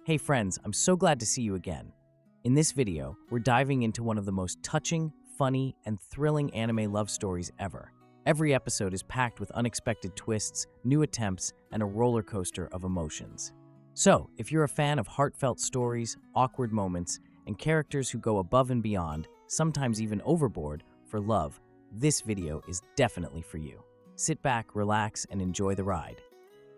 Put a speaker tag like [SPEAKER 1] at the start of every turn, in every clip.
[SPEAKER 1] Hey friends, I'm so glad to see you again. In this video, we're diving into one of the most touching, funny, and thrilling anime love stories ever. Every episode is packed with unexpected twists, new attempts, and a roller coaster of emotions. So, if you're a fan of heartfelt stories, awkward moments, and characters who go above and beyond, sometimes even overboard, for love, this video is definitely for you. Sit back, relax, and enjoy the ride.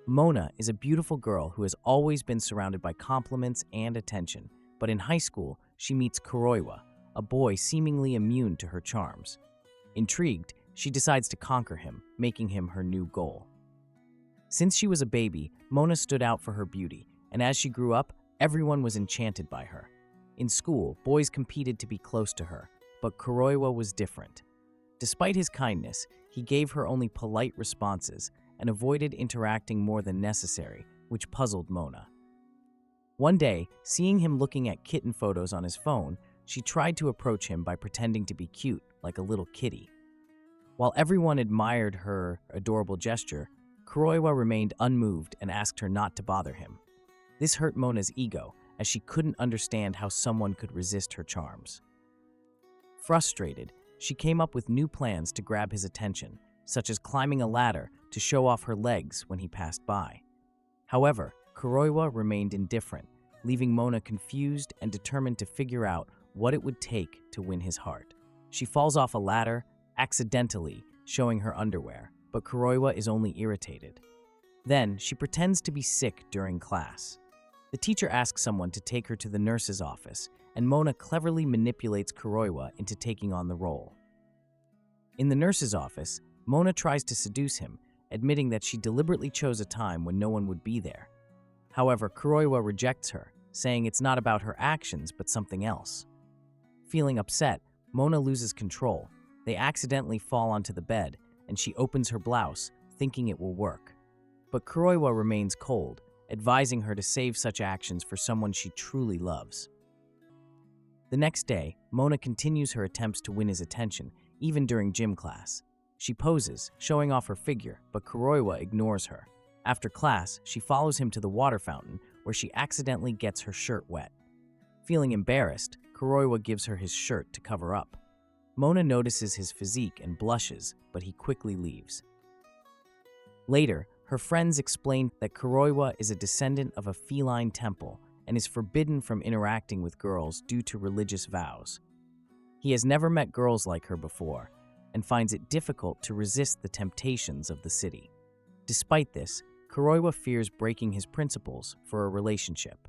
[SPEAKER 1] Mona is a beautiful girl who has always been surrounded by compliments and attention, but in high school, she meets Kuroiwa, a boy seemingly immune to her charms. Intrigued, she decides to conquer him, making him her new goal. Since she was a baby, Mona stood out for her beauty, and as she grew up, everyone was enchanted by her. In school, boys competed to be close to her, but Kuroiwa was different. Despite his kindness, he gave her only polite responses and avoided interacting more than necessary, which puzzled Mona. One day, seeing him looking at kitten photos on his phone, she tried to approach him by pretending to be cute, like a little kitty. While everyone admired her adorable gesture, Kuroiwa remained unmoved and asked her not to bother him. This hurt Mona's ego, as she couldn't understand how someone could resist her charms. Frustrated, she came up with new plans to grab his attention, such as climbing a ladder to show off her legs when he passed by. However, Kuroiwa remained indifferent, leaving Mona confused and determined to figure out what it would take to win his heart. She falls off a ladder, accidentally showing her underwear, but Kuroiwa is only irritated. Then, she pretends to be sick during class. The teacher asks someone to take her to the nurse's office, and Mona cleverly manipulates Kuroiwa into taking on the role. In the nurse's office, Mona tries to seduce him, admitting that she deliberately chose a time when no one would be there. However, Kuroiwa rejects her, saying it's not about her actions but something else. Feeling upset, Mona loses control. They accidentally fall onto the bed, and she opens her blouse, thinking it will work. But Kuroiwa remains cold, advising her to save such actions for someone she truly loves. The next day, Mona continues her attempts to win his attention, even during gym class. She poses, showing off her figure, but Kuroiwa ignores her. After class, she follows him to the water fountain, where she accidentally gets her shirt wet. Feeling embarrassed, Kuroiwa gives her his shirt to cover up. Mona notices his physique and blushes, but he quickly leaves. Later, her friends explain that Kuroiwa is a descendant of a feline temple and is forbidden from interacting with girls due to religious vows. He has never met girls like her before, and finds it difficult to resist the temptations of the city. Despite this, Kuroiwa fears breaking his principles for a relationship.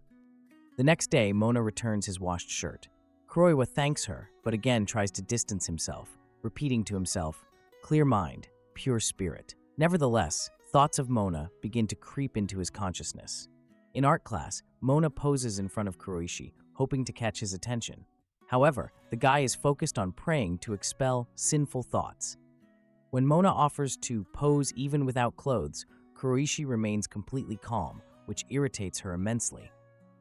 [SPEAKER 1] The next day, Mona returns his washed shirt. Kuroiwa thanks her, but again tries to distance himself, repeating to himself, "Clear mind, pure spirit." Nevertheless, thoughts of Mona begin to creep into his consciousness. In art class, Mona poses in front of Kuroishi, hoping to catch his attention. However, the guy is focused on praying to expel sinful thoughts. When Mona offers to pose even without clothes, Kuroishi remains completely calm, which irritates her immensely.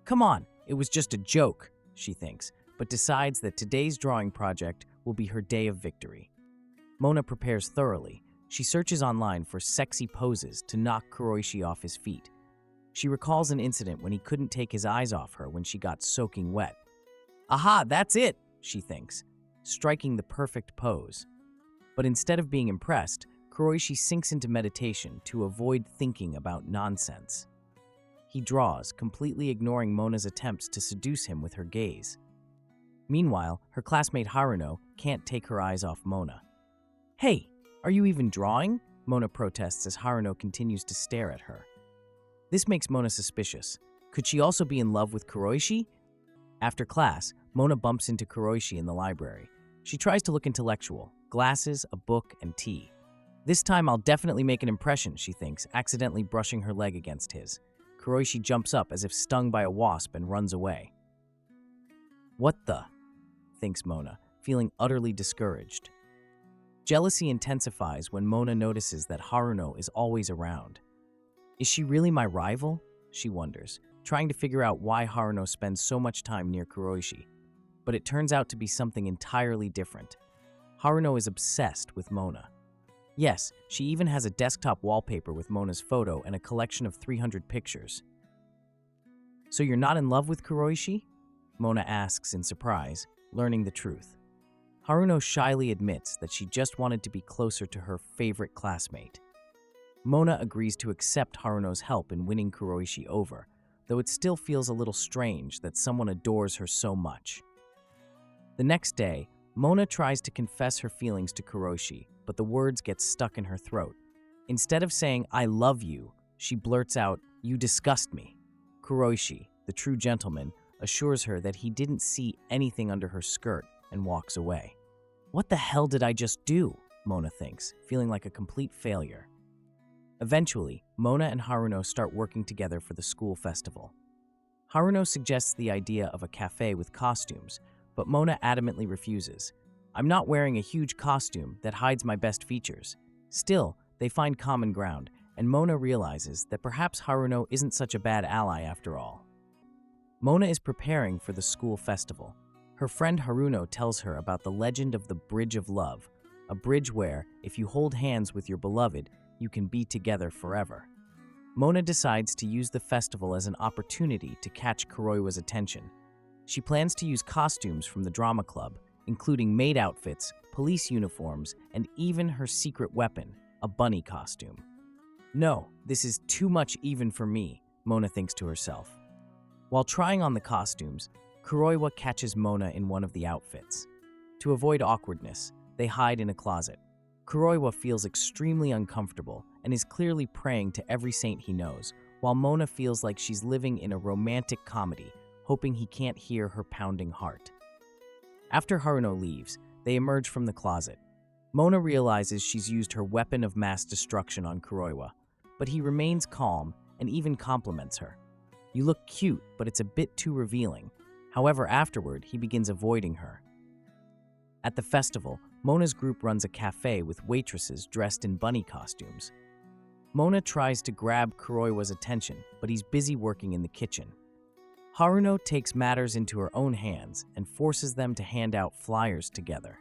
[SPEAKER 1] "Come on, it was just a joke," she thinks, but decides that today's drawing project will be her day of victory. Mona prepares thoroughly. She searches online for sexy poses to knock Kuroishi off his feet. She recalls an incident when he couldn't take his eyes off her when she got soaking wet. "Aha, that's it," she thinks, striking the perfect pose. But instead of being impressed, Kuroishi sinks into meditation to avoid thinking about nonsense. He draws, completely ignoring Mona's attempts to seduce him with her gaze. Meanwhile, her classmate Haruno can't take her eyes off Mona. "Hey, are you even drawing?" Mona protests as Haruno continues to stare at her. This makes Mona suspicious. Could she also be in love with Kuroishi? After class, Mona bumps into Kuroishi in the library. She tries to look intellectual, glasses, a book, and tea. "This time I'll definitely make an impression," she thinks, accidentally brushing her leg against his. Kuroishi jumps up as if stung by a wasp and runs away. "What the?" thinks Mona, feeling utterly discouraged. Jealousy intensifies when Mona notices that Haruno is always around. "Is she really my rival?" she wonders, trying to figure out why Haruno spends so much time near Kuroishi. But it turns out to be something entirely different. Haruno is obsessed with Mona. Yes, she even has a desktop wallpaper with Mona's photo and a collection of 300 pictures. "So you're not in love with Kuroishi?" Mona asks in surprise, learning the truth. Haruno shyly admits that she just wanted to be closer to her favorite classmate. Mona agrees to accept Haruno's help in winning Kuroishi over, though it still feels a little strange that someone adores her so much. The next day, Mona tries to confess her feelings to Kuroishi, but the words get stuck in her throat. Instead of saying, "I love you," she blurts out, "You disgust me." Kuroishi, the true gentleman, assures her that he didn't see anything under her skirt and walks away. What the hell did I just do? Mona thinks, feeling like a complete failure. Eventually, Mona and Haruno start working together for the school festival. Haruno suggests the idea of a cafe with costumes, but Mona adamantly refuses. "I'm not wearing a huge costume that hides my best features." Still, they find common ground, and Mona realizes that perhaps Haruno isn't such a bad ally after all. Mona is preparing for the school festival. Her friend Haruno tells her about the legend of the Bridge of Love, a bridge where, if you hold hands with your beloved, you can be together forever. Mona decides to use the festival as an opportunity to catch Kuroiwa's attention. She plans to use costumes from the drama club, including maid outfits, police uniforms, and even her secret weapon, a bunny costume. "No, this is too much even for me," Mona thinks to herself. While trying on the costumes, Kuroiwa catches Mona in one of the outfits. To avoid awkwardness, they hide in a closet. Kuroiwa feels extremely uncomfortable and is clearly praying to every saint he knows, while Mona feels like she's living in a romantic comedy, hoping he can't hear her pounding heart. After Haruno leaves, they emerge from the closet. Mona realizes she's used her weapon of mass destruction on Kuroiwa, but he remains calm and even compliments her. "You look cute, but it's a bit too revealing." However, afterward, he begins avoiding her. At the festival, Mona's group runs a cafe with waitresses dressed in bunny costumes. Mona tries to grab Kuroiwa's attention, but he's busy working in the kitchen. Haruno takes matters into her own hands and forces them to hand out flyers together.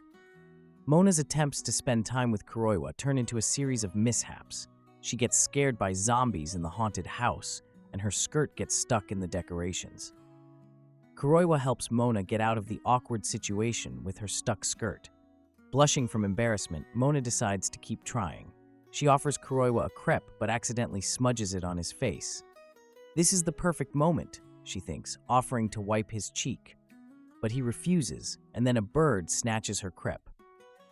[SPEAKER 1] Mona's attempts to spend time with Kuroiwa turn into a series of mishaps. She gets scared by zombies in the haunted house, and her skirt gets stuck in the decorations. Kuroiwa helps Mona get out of the awkward situation with her stuck skirt. Blushing from embarrassment, Mona decides to keep trying. She offers Kuroiwa a crepe but accidentally smudges it on his face. This is the perfect moment, she thinks, offering to wipe his cheek. But he refuses, and then a bird snatches her crepe.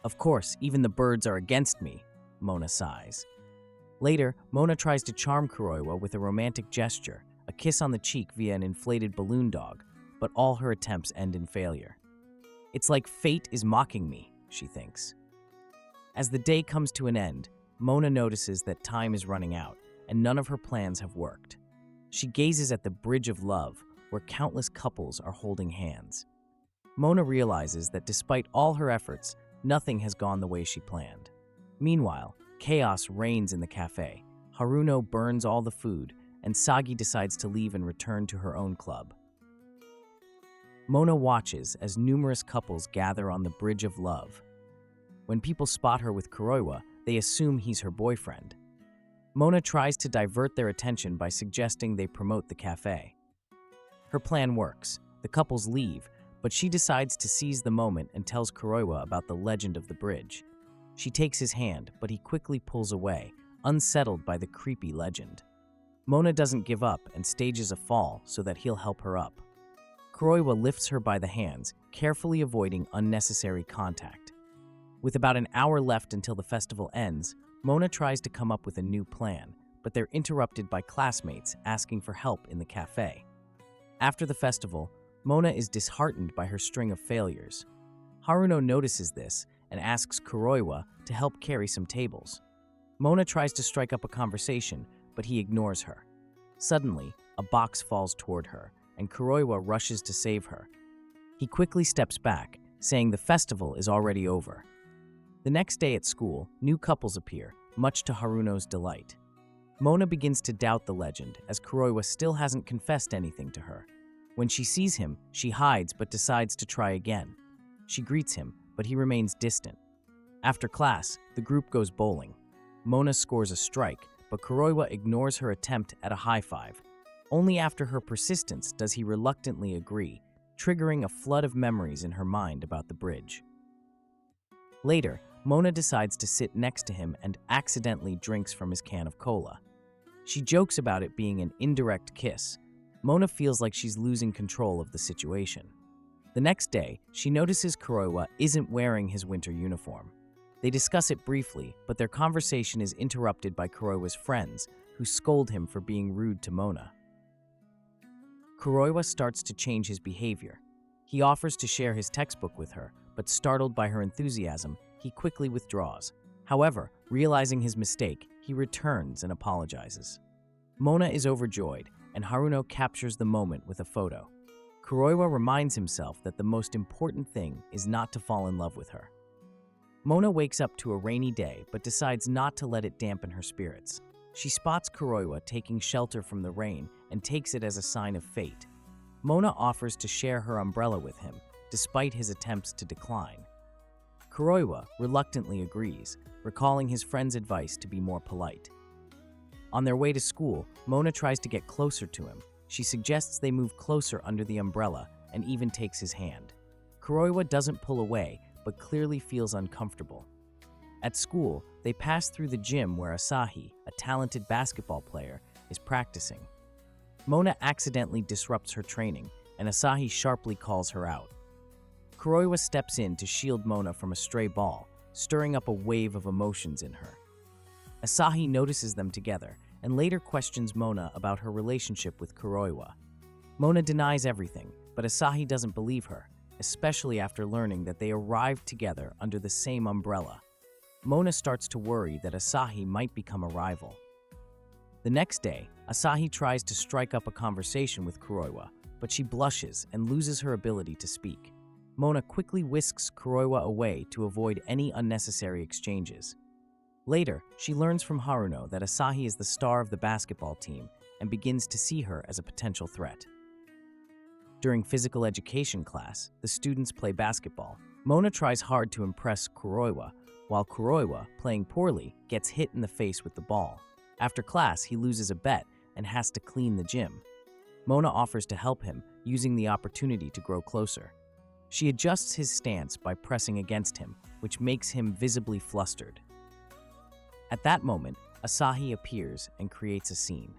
[SPEAKER 1] "Of course, even the birds are against me," Mona sighs. Later, Mona tries to charm Kuroiwa with a romantic gesture, a kiss on the cheek via an inflated balloon dog, but all her attempts end in failure. "It's like fate is mocking me," she thinks. As the day comes to an end, Mona notices that time is running out, and none of her plans have worked. She gazes at the Bridge of Love, where countless couples are holding hands. Mona realizes that despite all her efforts, nothing has gone the way she planned. Meanwhile, chaos reigns in the cafe. Haruno burns all the food, and Sagi decides to leave and return to her own club. Mona watches as numerous couples gather on the Bridge of Love. When people spot her with Kuroiwa, they assume he's her boyfriend. Mona tries to divert their attention by suggesting they promote the cafe. Her plan works. The couples leave, but she decides to seize the moment and tells Kuroiwa about the legend of the bridge. She takes his hand, but he quickly pulls away, unsettled by the creepy legend. Mona doesn't give up and stages a fall so that he'll help her up. Kuroiwa lifts her by the hands, carefully avoiding unnecessary contact. With about an hour left until the festival ends, Mona tries to come up with a new plan, but they're interrupted by classmates asking for help in the cafe. After the festival, Mona is disheartened by her string of failures. Haruno notices this and asks Kuroiwa to help carry some tables. Mona tries to strike up a conversation, but he ignores her. Suddenly, a box falls toward her, and Kuroiwa rushes to save her. He quickly steps back, saying the festival is already over. The next day at school, new couples appear, much to Haruno's delight. Mona begins to doubt the legend, as Kuroiwa still hasn't confessed anything to her. When she sees him, she hides but decides to try again. She greets him, but he remains distant. After class, the group goes bowling. Mona scores a strike, but Kuroiwa ignores her attempt at a high five. Only after her persistence does he reluctantly agree, triggering a flood of memories in her mind about the bridge. Later, Mona decides to sit next to him and accidentally drinks from his can of cola. She jokes about it being an indirect kiss. Mona feels like she's losing control of the situation. The next day, she notices Kuroiwa isn't wearing his winter uniform. They discuss it briefly, but their conversation is interrupted by Kuroiwa's friends, who scold him for being rude to Mona. Kuroiwa starts to change his behavior. He offers to share his textbook with her, but startled by her enthusiasm, he quickly withdraws. However, realizing his mistake, he returns and apologizes. Mona is overjoyed, and Haruno captures the moment with a photo. Kuroiwa reminds himself that the most important thing is not to fall in love with her. Mona wakes up to a rainy day but decides not to let it dampen her spirits. She spots Kuroiwa taking shelter from the rain and takes it as a sign of fate. Mona offers to share her umbrella with him, despite his attempts to decline. Kuroiwa reluctantly agrees, recalling his friend's advice to be more polite. On their way to school, Mona tries to get closer to him. She suggests they move closer under the umbrella and even takes his hand. Kuroiwa doesn't pull away, but clearly feels uncomfortable. At school, they pass through the gym where Asahi, a talented basketball player, is practicing. Mona accidentally disrupts her training, and Asahi sharply calls her out. Kuroiwa steps in to shield Mona from a stray ball, stirring up a wave of emotions in her. Asahi notices them together and later questions Mona about her relationship with Kuroiwa. Mona denies everything, but Asahi doesn't believe her, especially after learning that they arrived together under the same umbrella. Mona starts to worry that Asahi might become a rival. The next day, Asahi tries to strike up a conversation with Kuroiwa, but she blushes and loses her ability to speak. Mona quickly whisks Kuroiwa away to avoid any unnecessary exchanges. Later, she learns from Haruno that Asahi is the star of the basketball team and begins to see her as a potential threat. During physical education class, the students play basketball. Mona tries hard to impress Kuroiwa, while Kuroiwa, playing poorly, gets hit in the face with the ball. After class, he loses a bet and has to clean the gym. Mona offers to help him, using the opportunity to grow closer. She adjusts his stance by pressing against him, which makes him visibly flustered. At that moment, Asahi appears and creates a scene.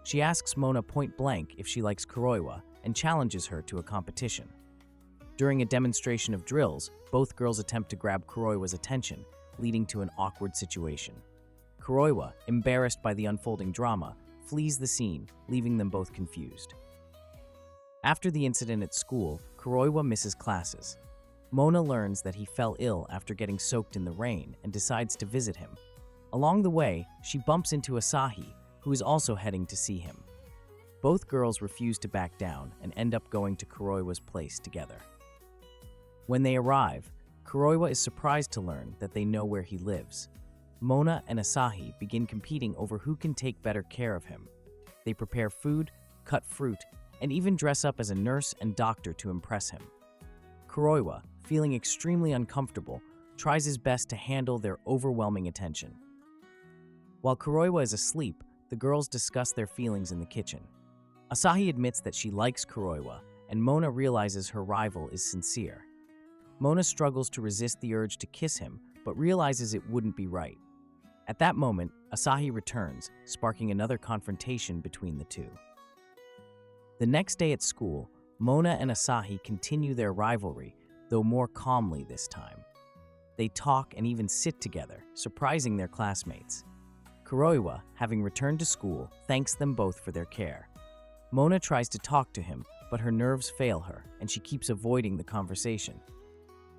[SPEAKER 1] She asks Mona point blank if she likes Kuroiwa and challenges her to a competition. During a demonstration of drills, both girls attempt to grab Kuroiwa's attention, leading to an awkward situation. Kuroiwa, embarrassed by the unfolding drama, flees the scene, leaving them both confused. After the incident at school, Kuroiwa misses classes. Mona learns that he fell ill after getting soaked in the rain and decides to visit him. Along the way, she bumps into Asahi, who is also heading to see him. Both girls refuse to back down and end up going to Kuroiwa's place together. When they arrive, Kuroiwa is surprised to learn that they know where he lives. Mona and Asahi begin competing over who can take better care of him. They prepare food, cut fruit, and even dress up as a nurse and doctor to impress him. Kuroiwa, feeling extremely uncomfortable, tries his best to handle their overwhelming attention. While Kuroiwa is asleep, the girls discuss their feelings in the kitchen. Asahi admits that she likes Kuroiwa, and Mona realizes her rival is sincere. Mona struggles to resist the urge to kiss him, but realizes it wouldn't be right. At that moment, Asahi returns, sparking another confrontation between the two. The next day at school, Mona and Asahi continue their rivalry, though more calmly this time. They talk and even sit together, surprising their classmates. Kuroiwa, having returned to school, thanks them both for their care. Mona tries to talk to him, but her nerves fail her, and she keeps avoiding the conversation.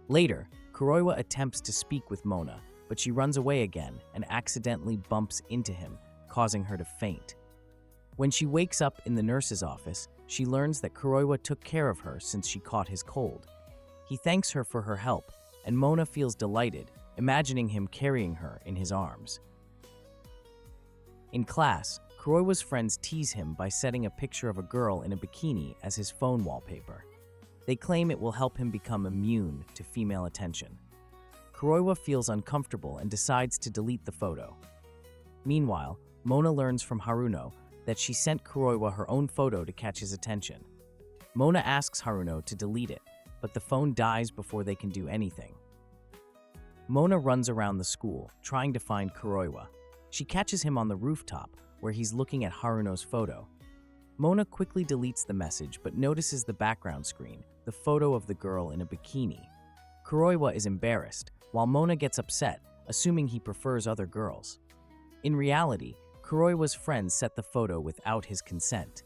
[SPEAKER 1] Later, Kuroiwa attempts to speak with Mona, but she runs away again and accidentally bumps into him, causing her to faint. When she wakes up in the nurse's office, she learns that Kuroiwa took care of her since she caught his cold. He thanks her for her help, and Mona feels delighted, imagining him carrying her in his arms. In class, Kuroiwa's friends tease him by setting a picture of a girl in a bikini as his phone wallpaper. They claim it will help him become immune to female attention. Kuroiwa feels uncomfortable and decides to delete the photo. Meanwhile, Mona learns from Haruno that she sent Kuroiwa her own photo to catch his attention. Mona asks Haruno to delete it, but the phone dies before they can do anything. Mona runs around the school, trying to find Kuroiwa. She catches him on the rooftop, where he's looking at Haruno's photo. Mona quickly deletes the message but notices the background screen, the photo of the girl in a bikini. Kuroiwa is embarrassed, while Mona gets upset, assuming he prefers other girls. In reality, Kuroiwa's friends set the photo without his consent.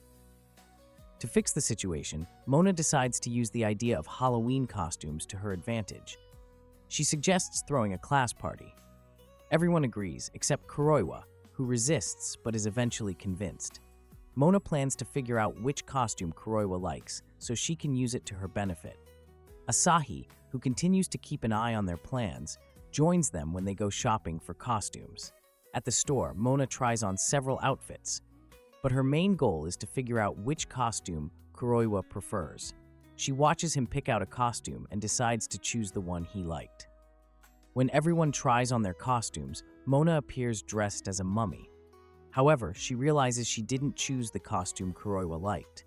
[SPEAKER 1] To fix the situation, Mona decides to use the idea of Halloween costumes to her advantage. She suggests throwing a class party. Everyone agrees, except Kuroiwa, who resists but is eventually convinced. Mona plans to figure out which costume Kuroiwa likes so she can use it to her benefit. Asahi, who continues to keep an eye on their plans, joins them when they go shopping for costumes. At the store, Mona tries on several outfits, but her main goal is to figure out which costume Kuroiwa prefers. She watches him pick out a costume and decides to choose the one he liked. When everyone tries on their costumes, Mona appears dressed as a mummy. However, she realizes she didn't choose the costume Kuroiwa liked.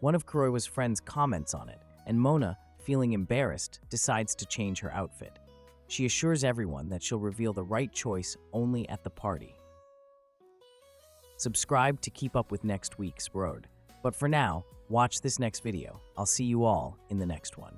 [SPEAKER 1] One of Kuroiwa's friends comments on it, and Mona, feeling embarrassed, decides to change her outfit. She assures everyone that she'll reveal the right choice only at the party. Subscribe to keep up with next week's road. But for now, watch this next video. I'll see you all in the next one.